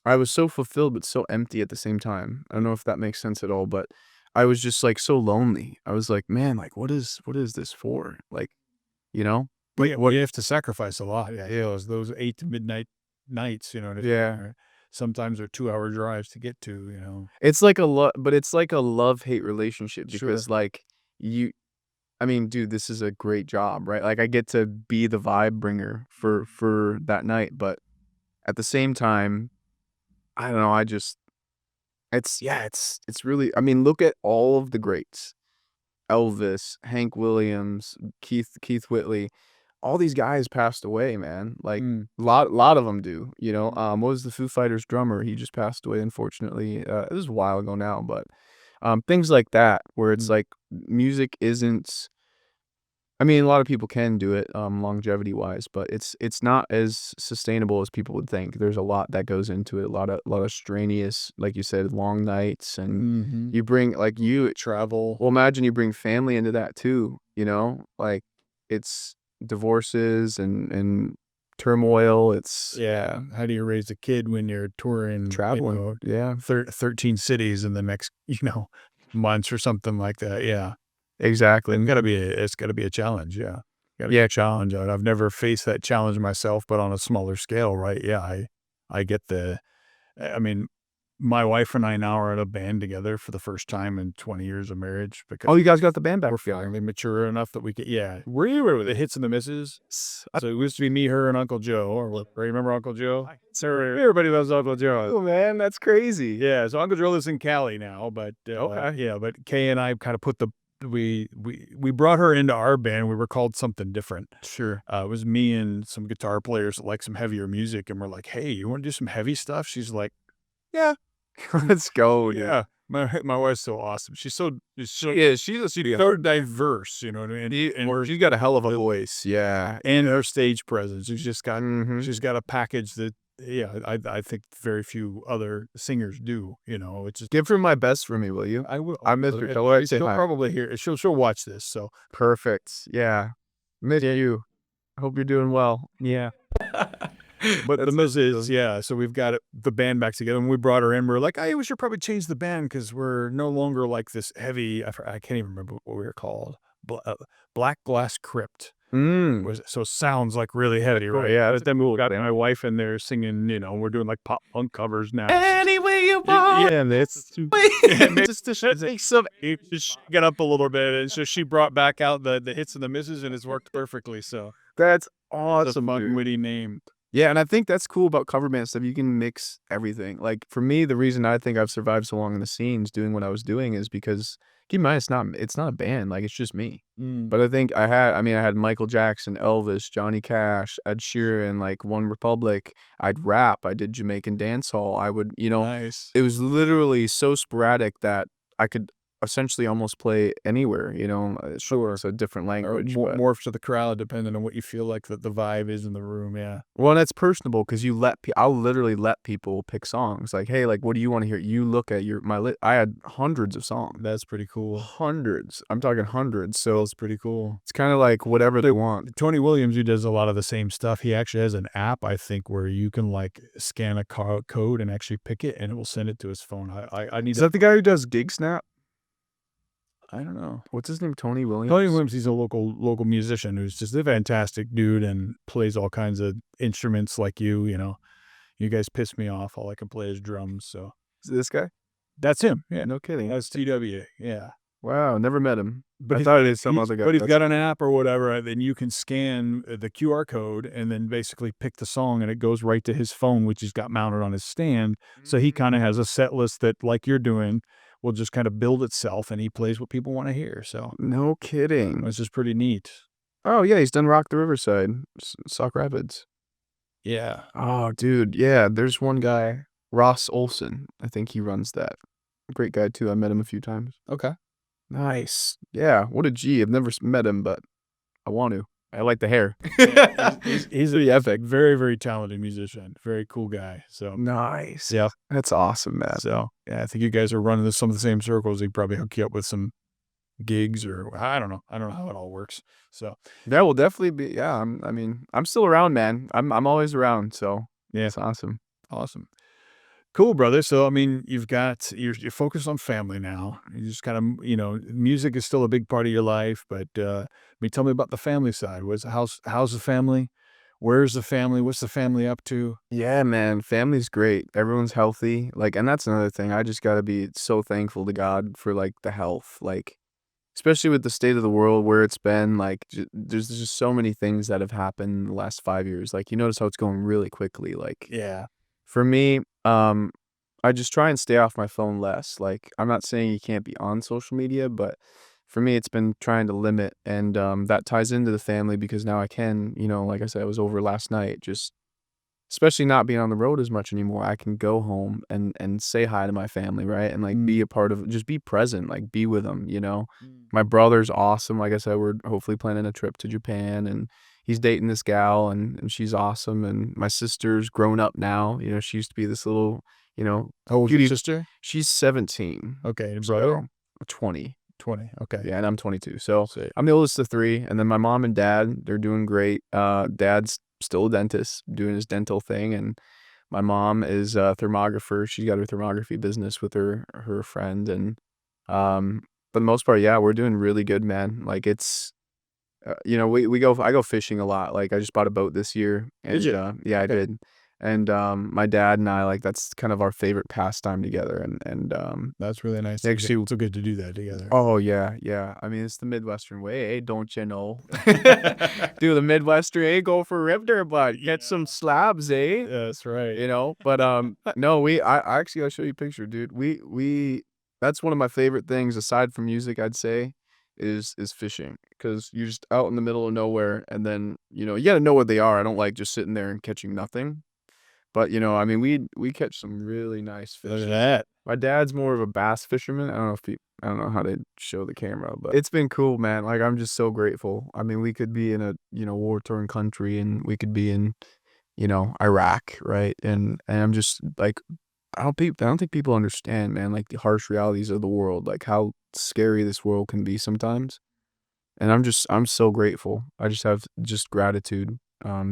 Speaker 1: I was so fulfilled, but so empty at the same time. I don't know if that makes sense at all, but I was just, like, so lonely. I was like, "Man, like, what is this for?" Like, you know?
Speaker 2: well,
Speaker 1: What
Speaker 2: yeah,
Speaker 1: what
Speaker 2: we have to sacrifice a lot. Yeah, those 8 to midnight nights,
Speaker 1: Yeah.
Speaker 2: sometimes they're 2-hour drives to get to.
Speaker 1: It's like but it's like a love-hate relationship
Speaker 2: Sure.
Speaker 1: because, like, you I mean, dude, this is a great job, right? Like, I get to be the vibe bringer for that night, but at the same time, I don't know, it's really, I mean, look at all of the greats. Elvis, Hank Williams, Keith Whitley. all these guys passed away, man. Like
Speaker 2: Mm.
Speaker 1: lot of them do. What was the Foo Fighters drummer? He just passed away, unfortunately. It was a while ago now, but things like that where it's
Speaker 2: Mm.
Speaker 1: like music isn't. I mean, a lot of people can do it, longevity wise, but it's not as sustainable as people would think. There's a lot that goes into it, a lot of strenuous, like you said, long nights, and
Speaker 2: Mm-hmm.
Speaker 1: you bring like you.
Speaker 2: Travel.
Speaker 1: Well, imagine you bring family into that too. Like it's divorces and turmoil. It's
Speaker 2: Yeah. How do you raise a kid when you're touring,
Speaker 1: traveling. Yeah,
Speaker 2: 13 cities in the next, months or something like that? Yeah.
Speaker 1: exactly.
Speaker 2: It's gotta be a challenge. Yeah. Gotta be a challenge. And I've never faced that challenge myself, but on a smaller scale, right? Yeah. I get I mean, my wife and I now are in a band together for the first time in 20 years of marriage because
Speaker 1: Oh, you guys got the band back
Speaker 2: we're
Speaker 1: together.
Speaker 2: finally mature enough that we could, we were the hits and the misses. So it used to be me, her, and Uncle Joe. Or remember Uncle Joe? Sir, everybody loves Uncle Joe.
Speaker 1: Oh man, that's crazy.
Speaker 2: Yeah, so Uncle Joe lives in Cali now, but
Speaker 1: Okay.
Speaker 2: yeah, but Kay and I kind of put we brought her into our band. We were called something different.
Speaker 1: Sure.
Speaker 2: It was me and some guitar players that like some heavier music, and we're like, "Hey, you want to do some heavy stuff?" She's like, "Yeah,
Speaker 1: Let's go, dude.
Speaker 2: yeah." My wife's so awesome. She's so
Speaker 1: She's
Speaker 2: so diverse. You know what I mean? And
Speaker 1: she's got a hell of a voice. Yeah.
Speaker 2: and her stage presence.
Speaker 1: Mhm.
Speaker 2: She's got a package that I think very few other singers do. It's just
Speaker 1: Give her my best for me, will you?
Speaker 2: I will.
Speaker 1: I miss her. Tell her I say
Speaker 2: She'll
Speaker 1: hi.
Speaker 2: probably hear. She'll watch this. So
Speaker 1: Perfect. Yeah. Miss you. Hope you're doing well.
Speaker 2: yeah. But the miss is, so we've got the band back together, and we brought her in. We're like, hey, we should probably change the band because we're no longer like this heavy. I can't even remember what we were called. Black Glass Crypt. So it sounds like really heavy, right?
Speaker 1: yeah,
Speaker 2: But then we got my wife in there singing, we're doing like pop punk covers now.
Speaker 1: Any way you
Speaker 2: Yeah,
Speaker 1: want.
Speaker 2: and it's
Speaker 1: Just to take some.
Speaker 2: just get up a little bit, and so she brought back out the hits and the misses, and it's worked perfectly. So
Speaker 1: That's
Speaker 2: the
Speaker 1: awesome,
Speaker 2: fun,
Speaker 1: dude.
Speaker 2: witty name.
Speaker 1: Yeah, and I think that's cool about cover band stuff. You can mix everything. Like for me, the reason I think I've survived so long in the scenes doing what I was doing is because keep in mind it's not a band, like it's just me. But I had Michael Jackson, Elvis, Johnny Cash, Ed Sheeran, like One Republic. I'd rap, I did Jamaican dancehall. I would,
Speaker 2: Nice.
Speaker 1: it was literally so sporadic that I could essentially almost play anywhere,
Speaker 2: Sure.
Speaker 1: it's a different
Speaker 2: Or
Speaker 1: language, but
Speaker 2: morph to the crowd depending on what you feel like the vibe is in the room. Yeah.
Speaker 1: well, and it's personable because I'll literally let people pick songs. Like, hey, like, what do you want to hear? You look at my list. I had hundreds of songs.
Speaker 2: That's pretty cool.
Speaker 1: Hundreds. I'm talking hundreds. So
Speaker 2: That's pretty cool.
Speaker 1: it's kind of like whatever they want.
Speaker 2: Tony Williams, who does a lot of the same stuff, he actually has an app, I think, where you can like scan a code and actually pick it, and it will send it to his phone. I need
Speaker 1: Is that the guy who does Gig Snap?
Speaker 2: I don't know.
Speaker 1: What's his name? Tony Williams?
Speaker 2: Tony Williams, he's a local musician who's just a fantastic dude and plays all kinds of instruments like you. You guys piss me off. All I can play is drums. So
Speaker 1: Is it this guy?
Speaker 2: that's him. Yeah,
Speaker 1: No kidding.
Speaker 2: that's TW. Yeah.
Speaker 1: Wow, never met him.
Speaker 2: But
Speaker 1: I thought it was some other guy.
Speaker 2: But he's
Speaker 1: That's-
Speaker 2: got an app or whatever, and then you can scan the QR code and then basically pick the song, and it goes right to his phone, which he's got mounted on his stand. So he kind of has a set list that, like you're doing, will just kind of build itself, and he plays what people want to hear. So
Speaker 1: No kidding.
Speaker 2: it's just pretty neat.
Speaker 1: Oh yeah, he's done Rock the Riverside, Sauk Rapids.
Speaker 2: Yeah.
Speaker 1: Oh, dude, yeah. There's one guy, Ross Olson. I think he runs that. Great guy too. I met him a few times.
Speaker 2: Okay.
Speaker 1: Nice. Yeah. What a G. I've never met him, but I want to. I like the hair.
Speaker 2: He's
Speaker 1: pretty epic.
Speaker 2: very, very talented musician. Very cool guy. So
Speaker 1: Nice.
Speaker 2: yeah.
Speaker 1: That's awesome, man.
Speaker 2: So yeah, I think you guys are running some of the same circles. He probably hook you up with some gigs, or I don't know. I don't know how it all works. So
Speaker 1: That will definitely be. Yeah. I'm still around, man. I'm always around. So
Speaker 2: yeah,
Speaker 1: it's awesome.
Speaker 2: awesome. Cool, brother. So, you're focused on family now. You just kind of, music is still a big part of your life, but, tell me about the family side. How's the family? Where's the family? What's the family up to?
Speaker 1: Yeah, man. Family's great. Everyone's healthy. Like, and that's another thing. I just got to be so thankful to God for like the health. Like, especially with the state of the world where it's been, like, there's just so many things that have happened in the last 5 years. Like, you notice how it's going really quickly. Like,
Speaker 2: Yeah.
Speaker 1: for me, I just try and stay off my phone less. Like, I'm not saying you can't be on social media, but for me, it's been trying to limit, and that ties into the family because now I can, like I said, I was over last night, just especially not being on the road as much anymore. I can go home and say hi to my family, right? And like be a part of, just be present, like be with them. My brother's awesome. Like I said, we're hopefully planning a trip to Japan, and he's dating this gal, and she's awesome. And my sister's grown up now. She used to be this little,
Speaker 2: How old's your
Speaker 1: cutie.
Speaker 2: sister?
Speaker 1: She's 17.
Speaker 2: Okay, and brother?
Speaker 1: So 20.
Speaker 2: 20. Okay.
Speaker 1: Yeah, and I'm 22. So
Speaker 2: So,
Speaker 1: I'm the oldest of three, and then my mom and dad, they're doing great. Dad's still a dentist, doing his dental thing, and my mom is a thermographer. She's got her thermography business with her friend, and for the most part, yeah, we're doing really good, man. Like it's, I go fishing a lot. Like I just bought a boat this year, and
Speaker 2: Did you?
Speaker 1: yeah, I
Speaker 2: Okay.
Speaker 1: did. And my dad and I, like, that's kind of our favorite pastime together, and
Speaker 2: That's really nice.
Speaker 1: actually,
Speaker 2: It's so good to do that together.
Speaker 1: oh yeah, yeah. I mean, it's the Midwestern way, don't you know? Do the Midwestern, go for a rip there, bud. Get some slabs, eh?
Speaker 2: That's right.
Speaker 1: But no, I actually gotta show you a picture, dude. We that's one of my favorite things aside from music, I'd say, is fishing, because you're just out in the middle of nowhere, and then you gotta know what they are. I don't like just sitting there and catching nothing. But I mean, we catch some really nice
Speaker 2: Look
Speaker 1: fish.
Speaker 2: at that.
Speaker 1: My dad's more of a bass fisherman. I don't know how to show the camera, but it's been cool, man. Like I'm just so grateful. I mean, we could be in a, war-torn country, and we could be in, Iraq, right? And I'm just like, I don't think people understand, man, like the harsh realities of the world, like how scary this world can be sometimes. And I'm so grateful. I just have just gratitude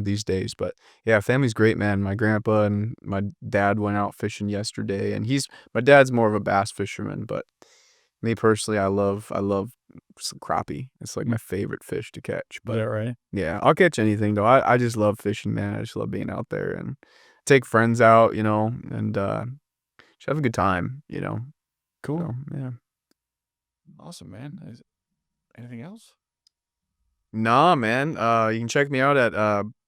Speaker 1: these days. But yeah, family's great, man. My grandpa and my dad went out fishing yesterday, and my dad's more of a bass fisherman, but me personally, I love some crappie. It's like my favorite fish to catch.
Speaker 2: Is
Speaker 1: But
Speaker 2: that right?
Speaker 1: yeah, I'll catch anything though. I just love fishing, man. I just love being out there and take friends out, and just have a good time.
Speaker 2: Cool.
Speaker 1: So yeah.
Speaker 2: Awesome, man. Anything else?
Speaker 1: Nah, man. You can check me out at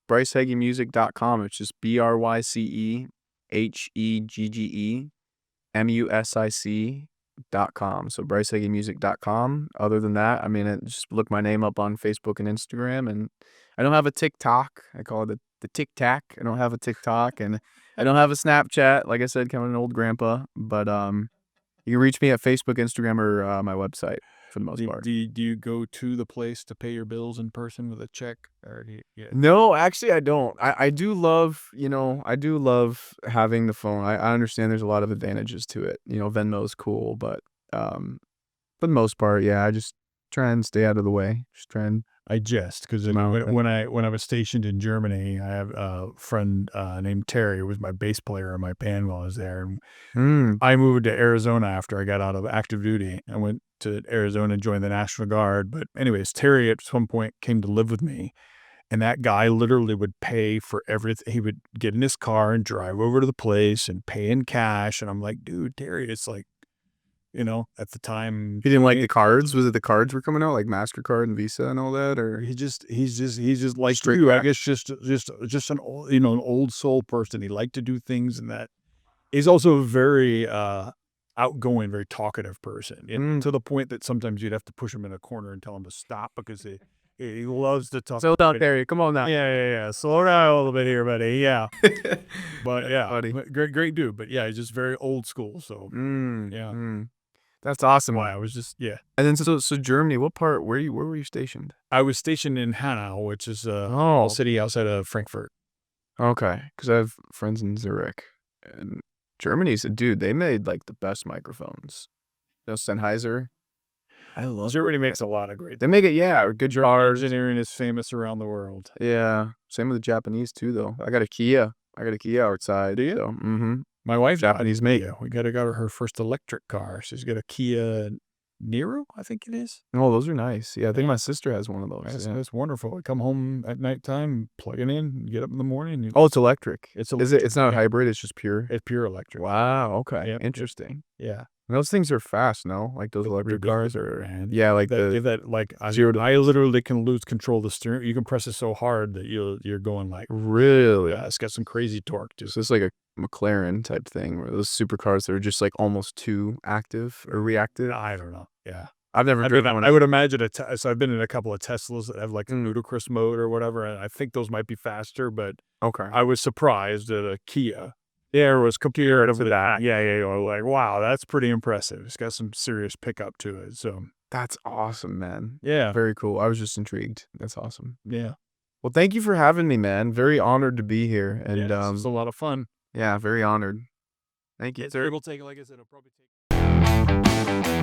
Speaker 1: bryceheggemusic.com. It's just BryceHeggeMusic.com. So bryceheggemusic.com. Other than that, I mean, just look my name up on Facebook and Instagram. And I don't have a TikTok. I call it the Tic Tac. I don't have a TikTok, and I don't have a Snapchat. Like I said, kind of an old grandpa. But you can reach me at Facebook, Instagram, or my website for the most part.
Speaker 2: Do you go to the place to pay your bills in person with a check, or
Speaker 1: No, actually, I don't. I do love, I do love having the phone. I understand there's a lot of advantages to it. Venmo's cool, but for the most part, yeah, I just try and stay out of the way. Just try and
Speaker 2: I jest because
Speaker 1: No.
Speaker 2: when I was stationed in Germany, I have a friend named Terry, who was my bass player in my band while I was there. And
Speaker 1: Mm.
Speaker 2: I moved to Arizona after I got out of active duty. I went to Arizona and joined the National Guard. But anyways, Terry at some point came to live with me, and that guy literally would pay for everything. He would get in his car and drive over to the place and pay in cash. And I'm like, dude, Terry, it's like, at the time,
Speaker 1: He didn't like the cards. Was it the cards were coming out, like MasterCard and Visa and all that, or
Speaker 2: he's just like
Speaker 1: Straight
Speaker 2: you. I
Speaker 1: back.
Speaker 2: guess just an old, an old soul person. He liked to do things, and that he's also a very outgoing, very talkative person, to the point that sometimes you'd have to push him in a corner and tell him to stop because he loves to talk.
Speaker 1: So out there? Come on now.
Speaker 2: Yeah. Slow down a little bit here, buddy. Yeah, but yeah,
Speaker 1: funny.
Speaker 2: great dude. But yeah, he's just very old school. So yeah.
Speaker 1: That's awesome.
Speaker 2: Why I was just
Speaker 1: And then so Germany, what part? Where were you stationed?
Speaker 2: I was stationed in Hanau, which is a
Speaker 1: Oh,
Speaker 2: city outside of Frankfurt.
Speaker 1: okay. Because I have friends in Zurich, and Germany's dude. They made like the best microphones. Sennheiser. I love.
Speaker 2: Germany makes a lot of great.
Speaker 1: They make it, yeah. Good
Speaker 2: Our
Speaker 1: jars.
Speaker 2: engineering is famous around the world.
Speaker 1: Yeah. Same with the Japanese too, though. I got a Kia outside.
Speaker 2: Do you?
Speaker 1: So,
Speaker 2: My wife,
Speaker 1: Japanese made.
Speaker 2: Yeah, we got her first electric car. She's got a Kia Niro, I think it is.
Speaker 1: Oh, those are nice. Yeah, I think my sister has one of those. Yeah.
Speaker 2: That's wonderful. We come home at nighttime, plug it in, get up in the morning.
Speaker 1: Oh, it's electric.
Speaker 2: It's
Speaker 1: Is it? It's not a hybrid. It's just pure.
Speaker 2: It's pure electric.
Speaker 1: Wow. Okay.
Speaker 2: Yep.
Speaker 1: Interesting.
Speaker 2: Yeah.
Speaker 1: And those things are fast, no? Like those electric cars are.
Speaker 2: Man.
Speaker 1: Yeah, like
Speaker 2: I literally can lose control of the steering. You can press it so hard that you're going like,
Speaker 1: really.
Speaker 2: yeah, it's got some crazy torque too.
Speaker 1: So it's like a McLaren type thing, where those supercars that are just like almost too active or reactive.
Speaker 2: I don't know. Yeah.
Speaker 1: I've never driven one.
Speaker 2: I would imagine so I've been in a couple of Teslas that have like a ludicrous mode or whatever, and I think those might be faster, but
Speaker 1: Okay.
Speaker 2: I was surprised at a Kia. There was comparative to that. Yeah. Like, wow, that's pretty impressive. It's got some serious pickup to it. So,
Speaker 1: That's awesome, man.
Speaker 2: yeah.
Speaker 1: Very cool. I was just intrigued. That's awesome.
Speaker 2: Yeah.
Speaker 1: Well, thank you for having me, man. Very honored to be here. And
Speaker 2: This was a lot of fun.
Speaker 1: yeah, very honored. Thank you, sir.
Speaker 2: We'll take, like I said, it'll probably take.